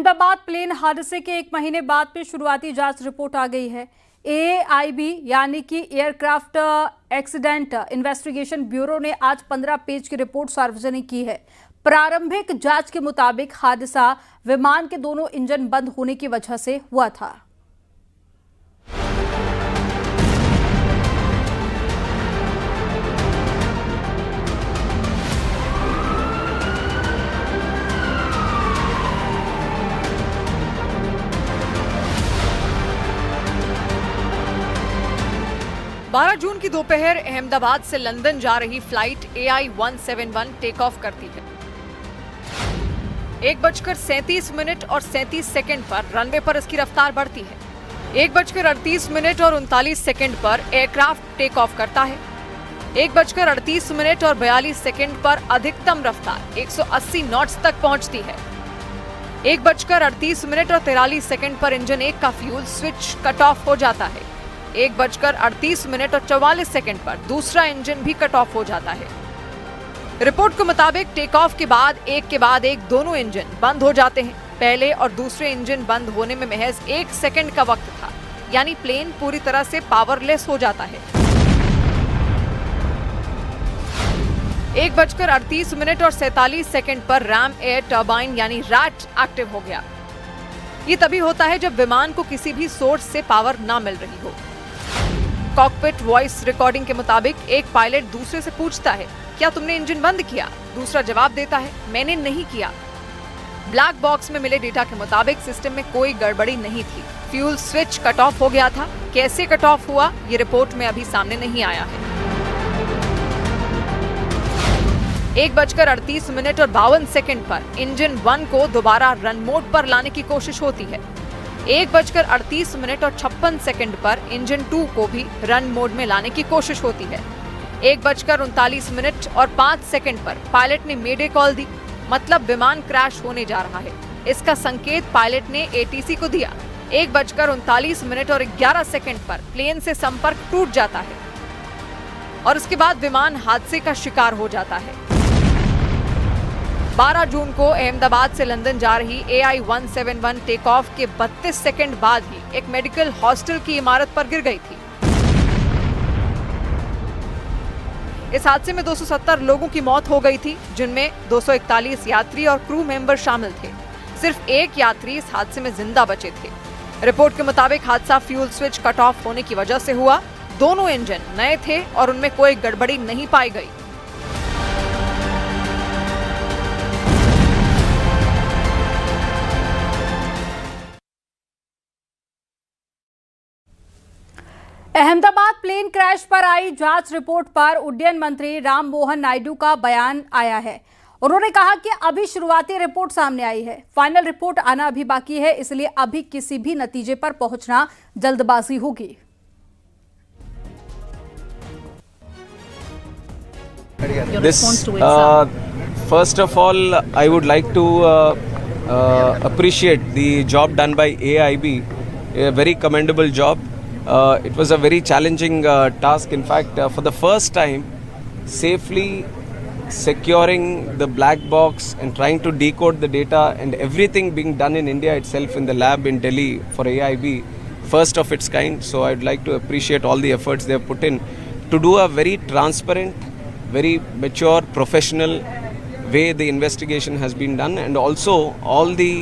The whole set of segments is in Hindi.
अहमदाबाद प्लेन हादसे के 1 महीने बाद फिर शुरुआती जांच रिपोर्ट आ गई है। AAIB यानी कि एयरक्राफ्ट एक्सीडेंट इन्वेस्टिगेशन ब्यूरो ने आज 15 पेज की रिपोर्ट सार्वजनिक की है। प्रारंभिक जांच के मुताबिक हादसा विमान के दोनों इंजन बंद होने की वजह से हुआ था। बारह जून की दोपहर अहमदाबाद से लंदन जा रही फ्लाइट AI-171 टेक ऑफ करती है। 1:37 और 37 पर रनवे पर इसकी रफ्तार बढ़ती है। 1:38 और 39 पर एयरक्राफ्ट टेक ऑफ करता है। 1:38 और 42 पर अधिकतम रफ्तार 180 नॉट्स तक पहुंचती है। 1:38 और 43 पर इंजन 1 का फ्यूल स्विच कट ऑफ हो जाता है। 1:38 और 44 पर दूसरा इंजन भी कट ऑफ हो जाता है। रिपोर्ट के मुताबिक टेक ऑफ के बाद एक दोनों इंजन बंद हो जाते हैं। पहले और दूसरे इंजन बंद होने में महज 1 सेकंड का वक्त था, यानी प्लेन पूरी तरह से पावरलेस हो जाता है। 1:38 और 47 पर रैम एयर टर्बाइन यानी रैट एक्टिव हो गया। ये तभी होता है जब विमान को किसी भी सोर्स से पावर ना मिल रही हो। कॉकपिट वॉइस रिकॉर्डिंग के मुताबिक एक पायलट दूसरे से पूछता है, क्या तुमने इंजन बंद किया? दूसरा जवाब देता है, मैंने नहीं किया। ब्लैक बॉक्स में मिले डेटा के मुताबिक सिस्टम में कोई गड़बड़ी नहीं थी। फ्यूल स्विच कट ऑफ हो गया था। कैसे कट ऑफ हुआ, ये रिपोर्ट में अभी सामने नहीं आया है। 1:38 और 52 पर इंजन 1 को दोबारा रन मोड पर लाने की कोशिश होती है। 1:38 और 56 पर इंजन 2 को भी रन मोड में लाने की कोशिश होती है। 1:39 और 5 पर पायलट ने मेडे कॉल दी, मतलब विमान क्रैश होने जा रहा है। इसका संकेत पायलट ने ATC को दिया। 1:39 और 11 पर प्लेन से संपर्क टूट जाता है और उसके बाद विमान हादसे का शिकार हो जाता है। 12 जून को अहमदाबाद से लंदन जा रही AI-171 टेक ऑफ के 32 सेकंड बाद ही एक मेडिकल हॉस्टल की इमारत पर गिर गई थी। इस हादसे में 270 लोगों की मौत हो गई थी, जिनमें 241 यात्री और क्रू मेंबर शामिल थे। सिर्फ एक यात्री इस हादसे में जिंदा बचे थे। रिपोर्ट के मुताबिक हादसा फ्यूल स्विच कट ऑफ होने की वजह से हुआ। दोनों इंजन नए थे और उनमें कोई गड़बड़ी नहीं पाई गई। अहमदाबाद प्लेन क्रैश पर आई जांच रिपोर्ट पर उड्डयन मंत्री राम मोहन नायडू का बयान आया है। उन्होंने कहा कि अभी शुरुआती रिपोर्ट सामने आई है, फाइनल रिपोर्ट आना अभी बाकी है, इसलिए अभी किसी भी नतीजे पर पहुंचना जल्दबाजी होगी। First of all, I would like to appreciate the job done by AIB, a very commendable job. It was a very challenging task. In fact, for the first time, safely securing the black box and trying to decode the data and everything being done in India itself in the lab in Delhi for AIB, first of its kind. So I'd like to appreciate all the efforts they have put in to do a very transparent, very mature, professional way the investigation has been done, and also all the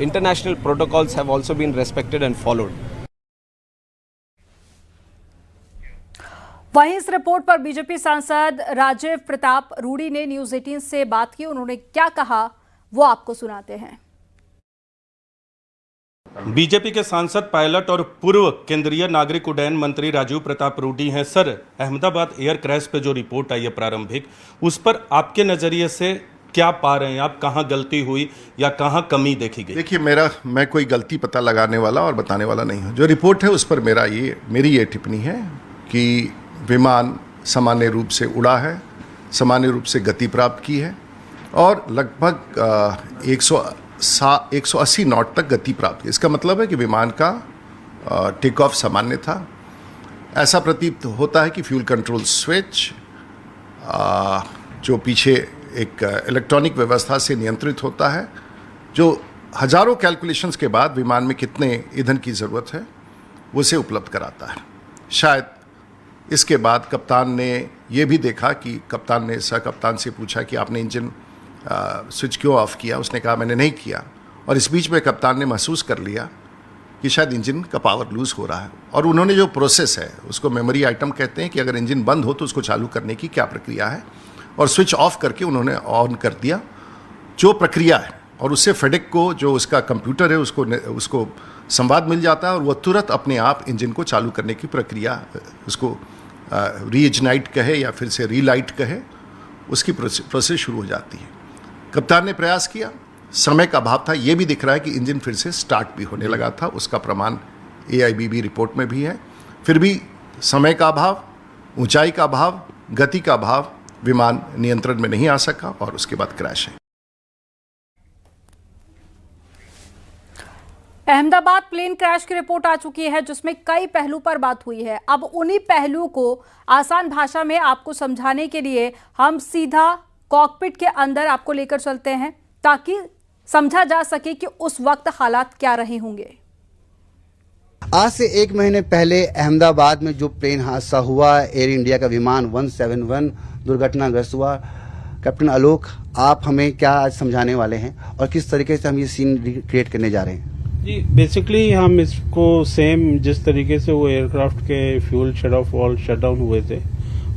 international protocols have also been respected and followed. वहीं इस रिपोर्ट पर बीजेपी सांसद राजीव प्रताप रूडी ने न्यूज 18 से बात की। उन्होंने क्या कहा वो आपको सुनाते हैं। बीजेपी के सांसद, पायलट और पूर्व केंद्रीय नागरिक उड्डयन मंत्री राजीव प्रताप रूडी हैं। सर, अहमदाबाद एयर क्रैश पे जो रिपोर्ट आई है प्रारंभिक, उस पर आपके नजरिए से क्या पा रहे हैं आप? कहां गलती हुई या कहां कमी देखी गई? देखिए, मैं कोई गलती पता लगाने वाला और बताने वाला नहीं हूं। जो रिपोर्ट है उस पर मेरी ये टिप्पणी है कि विमान सामान्य रूप से उड़ा है, सामान्य रूप से गति प्राप्त की है और लगभग 180 नॉट तक गति प्राप्त की। इसका मतलब है कि विमान का टेक ऑफ सामान्य था। ऐसा प्रतीत होता है कि फ्यूल कंट्रोल स्विच जो पीछे एक इलेक्ट्रॉनिक व्यवस्था से नियंत्रित होता है, जो हजारों कैलकुलेशंस के बाद विमान में कितने ईंधन की ज़रूरत है उसे उपलब्ध कराता है। शायद इसके बाद कप्तान ने यह भी देखा कि कप्तान ने सह कप्तान से पूछा कि आपने इंजन स्विच क्यों ऑफ किया। उसने कहा मैंने नहीं किया, और इस बीच में कप्तान ने महसूस कर लिया कि शायद इंजन का पावर लूज़ हो रहा है, और उन्होंने जो प्रोसेस है उसको मेमोरी आइटम कहते हैं कि अगर इंजन बंद हो तो उसको चालू करने की क्या प्रक्रिया है, और स्विच ऑफ करके उन्होंने ऑन कर दिया जो प्रक्रिया है, और उससे फेडेक को जो उसका कंप्यूटर है उसको संवाद मिल जाता है, और वह तुरंत अपने आप इंजन को चालू करने की प्रक्रिया, उसको रीइग्नाइट कहे या फिर से रीलाइट कहे, उसकी प्रोसेस शुरू हो जाती है। कप्तान ने प्रयास किया, समय का अभाव था, यह भी दिख रहा है कि इंजन फिर से स्टार्ट भी होने लगा था, उसका प्रमाण AIBB रिपोर्ट में भी है। फिर भी समय का अभाव, ऊंचाई का अभाव, गति का अभाव, विमान नियंत्रण में नहीं आ सका और उसके बाद क्रैश है। अहमदाबाद प्लेन क्रैश की रिपोर्ट आ चुकी है जिसमें कई पहलू पर बात हुई है। अब उन्हीं पहलुओं को आसान भाषा में आपको समझाने के लिए हम सीधा कॉकपिट के अंदर आपको लेकर चलते हैं ताकि समझा जा सके कि उस वक्त हालात क्या रहे होंगे। आज से 1 महीने पहले अहमदाबाद में जो प्लेन हादसा हुआ, एयर इंडिया का विमान 171 दुर्घटनाग्रस्त हुआ, कैप्टन आलोक आप हमें क्या आज समझाने वाले हैं और किस तरीके से हम ये सीन क्रिएट करने जा रहे हैं? जी, बेसिकली हम इसको सेम जिस तरीके से वो एयरक्राफ्ट के fuel shut off valve shut down हुए थे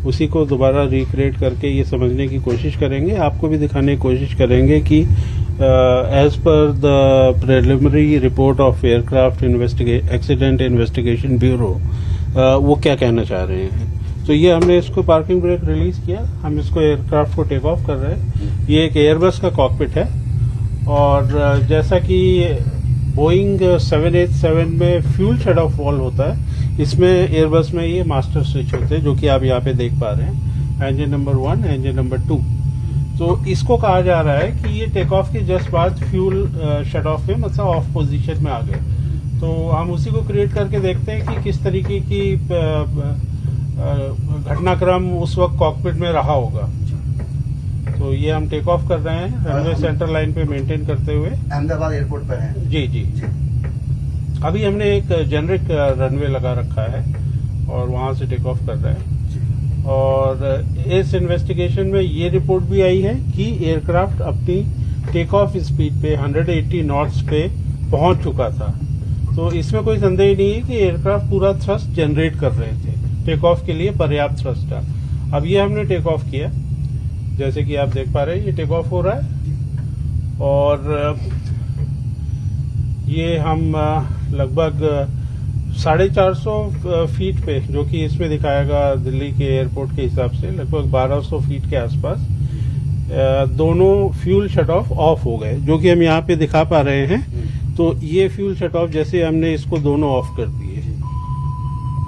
उसी को दोबारा रिक्रिएट करके ये समझने की कोशिश करेंगे, आपको भी दिखाने की कोशिश करेंगे कि as per the preliminary report of aircraft accident investigation bureau वो क्या कहना चाह रहे हैं। तो ये हमने इसको पार्किंग ब्रेक रिलीज किया, हम इसको एयरक्राफ्ट को टेक ऑफ कर रहे हैं। ये एक एयरबस का कॉकपिट है और जैसा कि बोइंग 787 में फ्यूल शट ऑफ वाल्व होता है, इसमें एयरबस में ये मास्टर स्विच होते हैं जो कि आप यहाँ पे देख पा रहे हैं, इंजन नंबर 1, इंजन नंबर 2। तो इसको कहा जा रहा है कि ये टेक ऑफ के जस्ट बाद फ्यूल शट ऑफ में मतलब ऑफ पोजीशन में आ गए। तो हम उसी को क्रिएट करके देखते हैं कि किस तरीके की घटनाक्रम उस वक्त कॉकपिट में रहा होगा। तो ये हम टेक ऑफ कर रहे हैं रनवे सेंटर लाइन पे मेंटेन करते हुए, अहमदाबाद एयरपोर्ट पर हैं। जी जी जी। अभी हमने एक जेनरिक रनवे लगा रखा है और वहां से टेक ऑफ कर रहे हैं। और इस इन्वेस्टिगेशन में ये रिपोर्ट भी आई है कि एयरक्राफ्ट अपनी टेक ऑफ स्पीड पे 180 नॉट्स पे पहुंच चुका था। तो इसमें कोई संदेह नहीं है कि एयरक्राफ्ट पूरा थ्रस्ट जनरेट कर रहे थे, टेक ऑफ के लिए पर्याप्त थ्रस्ट था। अब ये हमने टेक ऑफ किया, जैसे कि आप देख पा रहे हैं ये टेक ऑफ हो रहा है और ये हम लगभग 450 फीट पे, जो कि इसमें दिखाएगा दिल्ली के एयरपोर्ट के हिसाब से लगभग 1200 फीट के आसपास, दोनों फ्यूल शट ऑफ हो गए, जो कि हम यहाँ पे दिखा पा रहे हैं। तो ये फ्यूल शट ऑफ जैसे हमने इसको दोनों ऑफ कर दिए,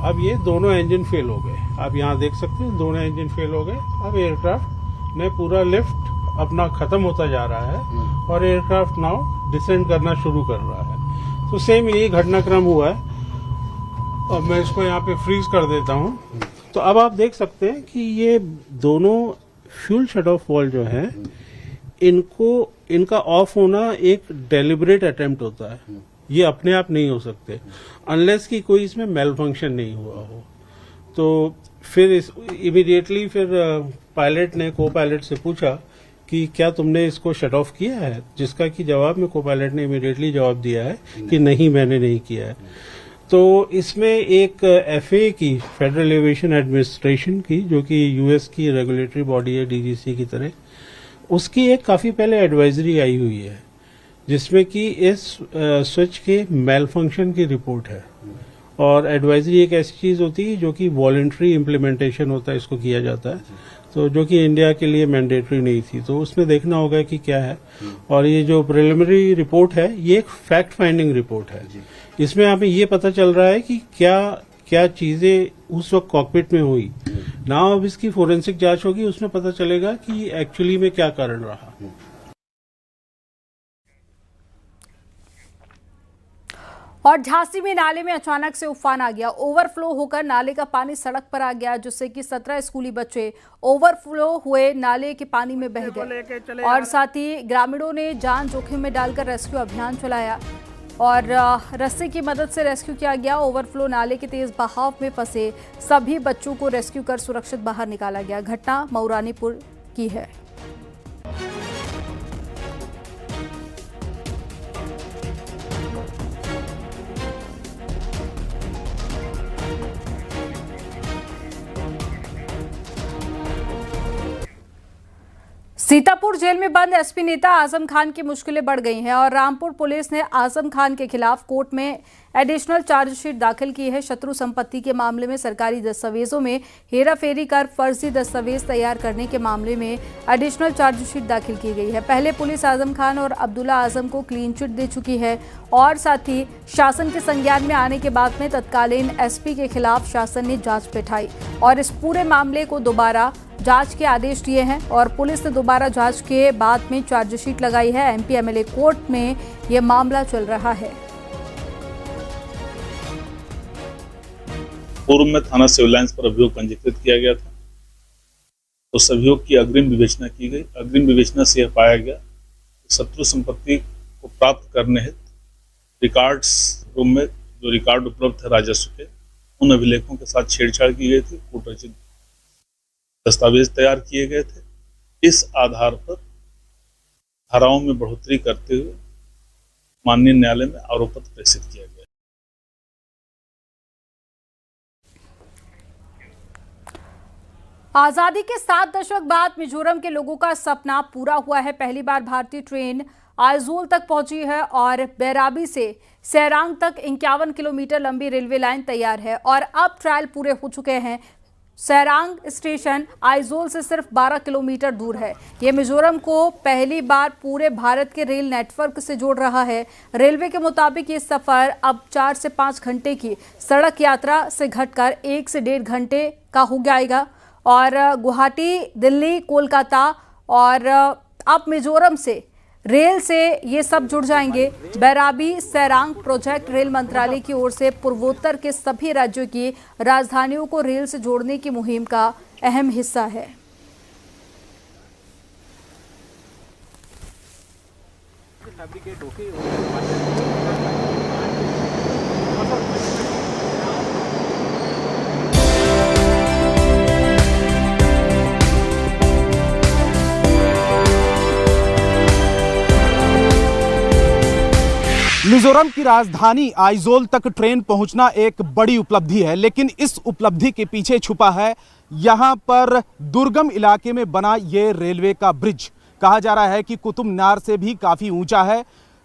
अब ये दोनों इंजन फेल हो गए। आप यहाँ देख सकते हैं दोनों इंजन फेल हो गए। अब एयरक्राफ्ट में पूरा लिफ्ट अपना खत्म होता जा रहा है और एयरक्राफ्ट नाउ डिसेंड करना शुरू कर रहा है। तो सेम यही घटनाक्रम हुआ है। अब मैं इसको यहाँ पे फ्रीज कर देता हूँ। तो अब आप देख सकते हैं कि ये दोनों फ्यूल शट ऑफ वाल्व जो है इनका ऑफ होना एक डेलिब्रेट अटेम्प्ट होता है, ये अपने आप नहीं हो सकते अनलेस कि कोई इसमें मेल फंक्शन नहीं हुआ हो। तो फिर इमीडिएटली फिर पायलट ने को पायलट से पूछा कि क्या तुमने इसको शट ऑफ किया है, जिसका कि जवाब में को पायलट ने इमीडिएटली जवाब दिया है कि नहीं, मैंने नहीं किया है। तो इसमें एक FAA की, फेडरल एविएशन एडमिनिस्ट्रेशन की, जो कि US की रेगुलेटरी बॉडी है DGC की तरह, उसकी एक काफी पहले एडवाइजरी आई हुई है जिसमें कि इस स्विच के मेल फंक्शन की रिपोर्ट है। और एडवाइजरी एक ऐसी चीज होती है जो कि वॉलंटरी इम्प्लीमेंटेशन होता है, इसको किया जाता है, तो जो कि इंडिया के लिए मैंडेटरी नहीं थी। तो उसमें देखना होगा कि क्या है। और ये जो प्रिलिमिनरी रिपोर्ट है ये एक फैक्ट फाइंडिंग रिपोर्ट है। इसमें हमें ये पता चल रहा है कि क्या चीजें उस वक्त कॉकपिट में हुई ना। अब इसकी फोरेंसिक जांच होगी, उसमें पता चलेगा कि एक्चुअली में क्या कारण रहा। और झांसी में नाले में अचानक से उफान आ गया। ओवरफ्लो होकर नाले का पानी सड़क पर आ गया, जिससे कि 17 स्कूली बच्चे ओवरफ्लो हुए नाले के पानी में बह गए और साथ ही ग्रामीणों ने जान जोखिम में डालकर रेस्क्यू अभियान चलाया और रस्सी की मदद से रेस्क्यू किया गया। ओवरफ्लो नाले के तेज बहाव में फंसे सभी बच्चों को रेस्क्यू कर सुरक्षित बाहर निकाला गया। घटना मऊरानीपुर की है। सीतापुर जेल में बंद एसपी नेता आजम खान की मुश्किलें बढ़ गई हैं और रामपुर पुलिस ने आजम खान के खिलाफ कोर्ट में एडिशनल चार्जशीट दाखिल की है। शत्रु संपत्ति के मामले में सरकारी दस्तावेजों में हेराफेरी कर फर्जी दस्तावेज तैयार करने के मामले में एडिशनल चार्जशीट दाखिल की गई है। पहले पुलिस आजम खान और अब्दुल्ला आजम को क्लीन चिट दे चुकी है और साथ ही शासन के संज्ञान में आने के बाद में तत्कालीन एसपी के खिलाफ शासन ने जांच बैठाई और इस पूरे मामले को दोबारा जांच के आदेश दिए हैं और पुलिस ने दोबारा जांच के बाद में चार्जशीट लगाई है। एमपी एमएलए कोर्ट में यह मामला चल रहा है। पूर्व में थाना सिविल लाइंस पर अभियोग पंजीकृत किया गया था। उस अभियोग की अग्रिम विवेचना की गई। अग्रिम विवेचना से यह पाया गया कि शत्रु संपत्ति को प्राप्त करने हेतु रिकॉर्ड्स रूम में जो रिकॉर्ड उपलब्ध है राजस्व के, उन अभिलेखों के साथ छेड़छाड़ की गई थी। कूट रचित दस्तावेज तैयार किए गए थे। इस आधार पर धाराओं में बढ़ोतरी करते हुए माननीय न्यायालय में आरोप पत्र प्रेषित किया गया। आजादी के 7 दशक बाद मिजोरम के लोगों का सपना पूरा हुआ है। पहली बार भारतीय ट्रेन आइजोल तक पहुंची है और बेराबी से सेरांग तक 51 किलोमीटर लंबी रेलवे लाइन तैयार है और अब ट्रायल पूरे हो चुके हैं। सेरांग स्टेशन आइजोल से सिर्फ 12 किलोमीटर दूर है। ये मिजोरम को पहली बार पूरे भारत के रेल नेटवर्क से जोड़ रहा है। रेलवे के मुताबिक ये सफर अब 4 से 5 घंटे की सड़क यात्रा से घटकर 1 से 1.5 घंटे का हो जाएगा और गुवाहाटी, दिल्ली, कोलकाता और अब मिजोरम से रेल से ये सब जुड़ जाएंगे। बैराबी सेरांग प्रोजेक्ट रेल मंत्रालय की ओर से पूर्वोत्तर के सभी राज्यों की राजधानियों को रेल से जोड़ने की मुहिम का अहम हिस्सा है। मिजोरम की राजधानी आइजोल तक ट्रेन पहुंचना एक बड़ी उपलब्धि है, लेकिन इस उपलब्धि के पीछे छुपा है यहां पर दुर्गम इलाके में बना ये रेलवे का ब्रिज। कहा जा रहा है कि कुतुब मीनार से भी काफ़ी ऊंचा है।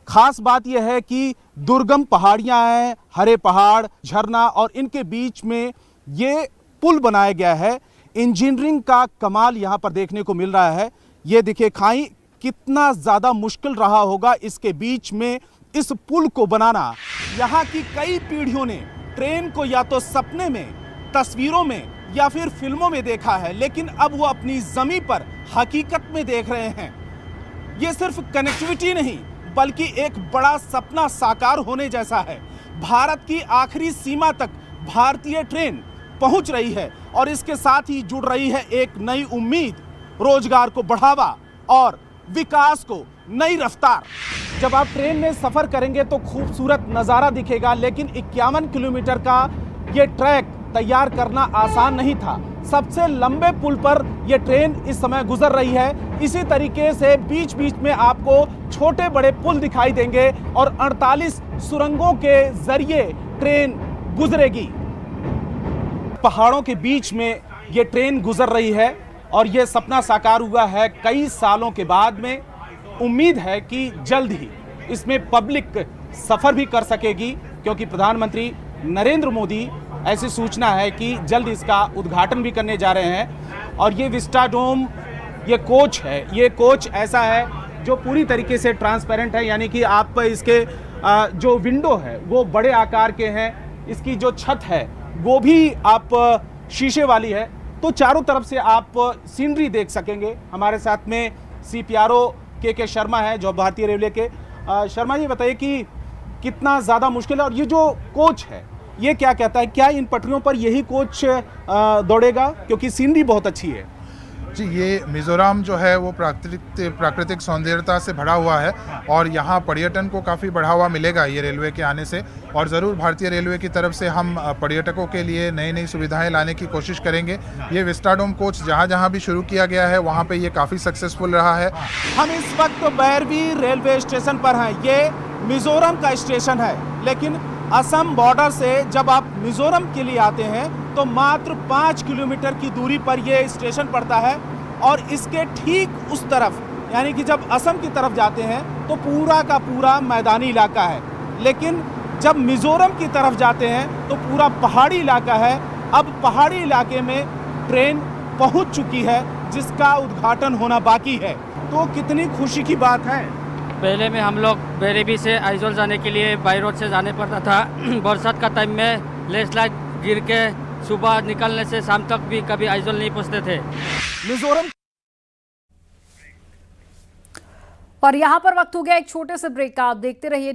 खास बात यह है कि दुर्गम पहाड़ियां हैं, हरे पहाड़, झरना और इनके बीच में ये पुल बनाया गया है। इंजीनियरिंग का कमाल यहां पर देखने को मिल रहा है। ये देखिए खाई कितना ज़्यादा मुश्किल रहा होगा इसके बीच में इस पुल को बनाना। यहाँ की कई पीढ़ियों ने ट्रेन को या तो सपने में, तस्वीरों में या फिर फिल्मों में देखा है, लेकिन अब वो अपनी जमीन पर हकीकत में देख रहे हैं। ये सिर्फ कनेक्टिविटी नहीं बल्कि एक बड़ा सपना साकार होने जैसा है। भारत की आखिरी सीमा तक भारतीय ट्रेन पहुंच रही है और इसके साथ ही जुड़ रही है एक नई उम्मीद, रोजगार को बढ़ावा और विकास को नई रफ्तार। जब आप ट्रेन में सफर करेंगे तो खूबसूरत नज़ारा दिखेगा, लेकिन 51 किलोमीटर का ये ट्रैक तैयार करना आसान नहीं था। सबसे लंबे पुल पर यह ट्रेन इस समय गुजर रही है। इसी तरीके से बीच बीच में आपको छोटे बड़े पुल दिखाई देंगे और 48 सुरंगों के जरिए ट्रेन गुजरेगी। पहाड़ों के बीच में ये ट्रेन गुजर रही है और ये सपना साकार हुआ है कई सालों के बाद में। उम्मीद है कि जल्द ही इसमें पब्लिक सफ़र भी कर सकेगी, क्योंकि प्रधानमंत्री नरेंद्र मोदी ऐसी सूचना है कि जल्द इसका उद्घाटन भी करने जा रहे हैं। और ये विस्टाडोम ये कोच है, ये कोच ऐसा है जो पूरी तरीके से ट्रांसपेरेंट है, यानी कि आप इसके जो विंडो है वो बड़े आकार के हैं। इसकी जो छत है वो भी आप शीशे वाली है, तो चारों तरफ से आप सीनरी देख सकेंगे। हमारे साथ में CPRO के शर्मा है जो भारतीय रेलवे के। शर्मा जी बताइए कि कितना ज़्यादा मुश्किल है। और ये जो कोच है ये क्या कहता है, क्या इन पटरियों पर यही कोच दौड़ेगा, क्योंकि सीनरी बहुत अच्छी है। जी, ये मिज़ोरम जो है वो प्राकृतिक सौंदर्यता से भरा हुआ है और यहाँ पर्यटन को काफ़ी बढ़ावा मिलेगा ये रेलवे के आने से। और ज़रूर भारतीय रेलवे की तरफ से हम पर्यटकों के लिए नई नई सुविधाएं लाने की कोशिश करेंगे। ये विस्टाडोम कोच जहाँ जहाँ भी शुरू किया गया है वहाँ पे ये काफ़ी सक्सेसफुल रहा है। हम इस वक्त बैरवी रेलवे स्टेशन पर हैं। ये मिज़ोरम का स्टेशन है, लेकिन असम बॉर्डर से जब आप मिज़ोरम के लिए आते हैं तो मात्र 5 किलोमीटर की दूरी पर यह स्टेशन पड़ता है। और इसके ठीक उस तरफ, यानी कि जब असम की तरफ जाते हैं तो पूरा का पूरा मैदानी इलाका है, लेकिन जब मिज़ोरम की तरफ जाते हैं तो पूरा पहाड़ी इलाका है। अब पहाड़ी इलाके में ट्रेन पहुंच चुकी है जिसका उद्घाटन होना बाकी है। तो कितनी खुशी की बात है। पहले में हम लोग बेरेबी से आइजोल जाने के लिए बाई रोड से जाने पड़ता था। बरसात का टाइम में लैंडस्लाइड गिर के सुबह निकलने से शाम तक भी कभी आइजोल नहीं पहुंचते थे। मिज़ोरम। और यहाँ पर वक्त हो गया एक छोटे से ब्रेक का। आप देखते रहिए।